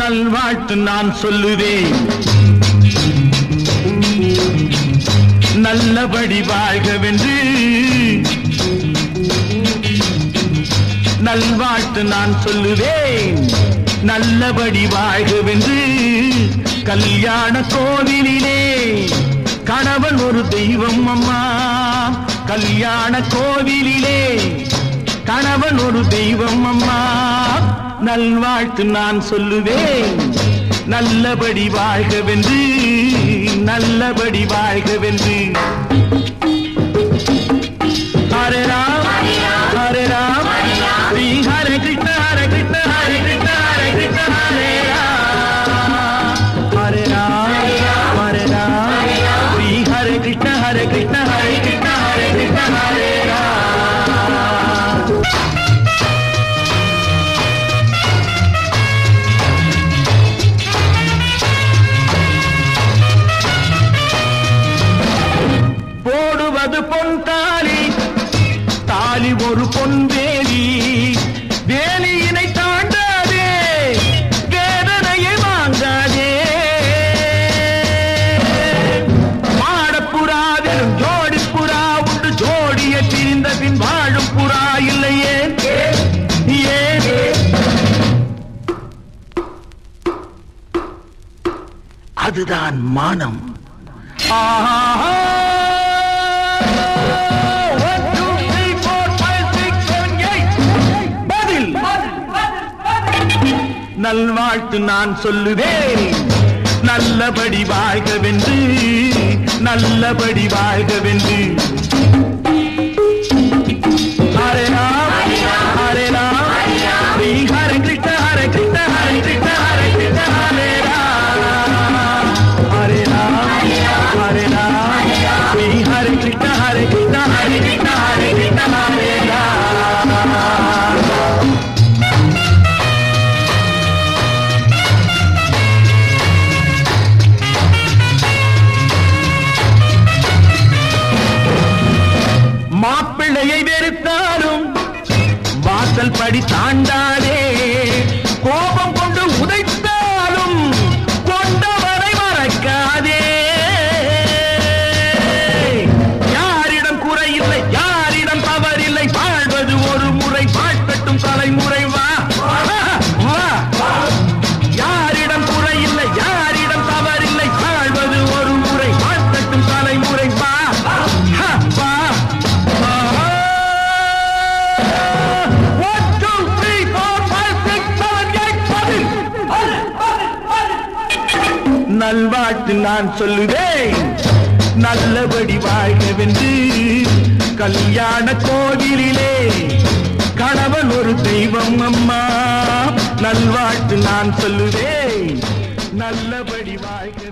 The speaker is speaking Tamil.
நல்வாழ்த்து நான் சொல்லுவேன். நல்லபடி வாழ்கவென்று நல்வாழ்த்து நான் சொல்லுவேன். நல்லபடி வாழ்கவென்று கல்யாண கோவிலிலே கணவன் ஒரு தெய்வம் அம்மா. கல்யாண கோவிலிலே கணவன் ஒரு தெய்வம் அம்மா. நல்வாழ்த்து நான் சொல்லுவேன். நல்லபடி வாழ்கவென்று நல்லபடி வாழ்கவென்று. ஹரே ராம் ஹரே ராம் ஸ்ரீ ஹரே கிருஷ்ண ஹரே கிருஷ்ண ஹரே கிருஷ்ண ஹரே கிருஷ்ண ஹரே ராம் ஹரே ராம் ஹரே ராம் ஸ்ரீ ஹரே கிருஷ்ண ஹரே கிருஷ்ண ஹரே கிருஷ்ண ஹரே கிருஷ்ண ஹரே ராம். போடுவது பொன் தாலி, தாலி ஒரு பொன் வேலி. வேலியினை தாண்டாதே, வேதனையை வாங்காதே. மாடப்புறாவிலும் ஜோடி புறா உண்டு. ஜோடியை பிரிந்த பின் வாழும் புறா இல்லையே. அதுதான் மானம். ஆஹா நல்வாழ்த்து நான் சொல்லுவேன். நல்லபடி வாழ்கவென்று நல்லபடி வாழ்கவென்று. ஹரே ராம் ஹரே ராம் ஸ்ரீ ஹரே கிருஷ்ண ஹரே கிருஷ்ண ஹரே கிருஷ்ண ஹரே கிருஷ்ண ஹரே ராம் ஹரே ராம் ஹரே ராம் ஸ்ரீ ஹரே கிருஷ்ண ஹரே கிருஷ்ண ஹரே கிருஷ்ண ஹரே கிருஷ்ண ஹரே ராம். மாப்பிள்ளையை வெறுத்தாலும் வாசல் படி தாண்டாதே. கோபம் கொண்டு உதைத்தாலும் கொண்டவரை மறக்காதே. யாரிடம் குறையில்லை, யாரிடம் தவறில்லை. வாழ்வது ஒரு முறை, வாழ்க்கட்டும் தலைமுறை. வா வா. யாரிடம் குறையில்லை, யாரிடம் தவறில்லை. வாழ்வது ஒரு முறை, வாழ்க்கட்டும் தலைமுறை. வா வா. நல்வாழ்த்து நான் சொல்லுவேன். நல்லபடி வாழ்கவென்று கல்யாண கோவிலிலே கணவன் ஒரு தெய்வம் அம்மா. நல்வாழ்த்து நான் சொல்லுவேன். நல்லபடி வாழ்க.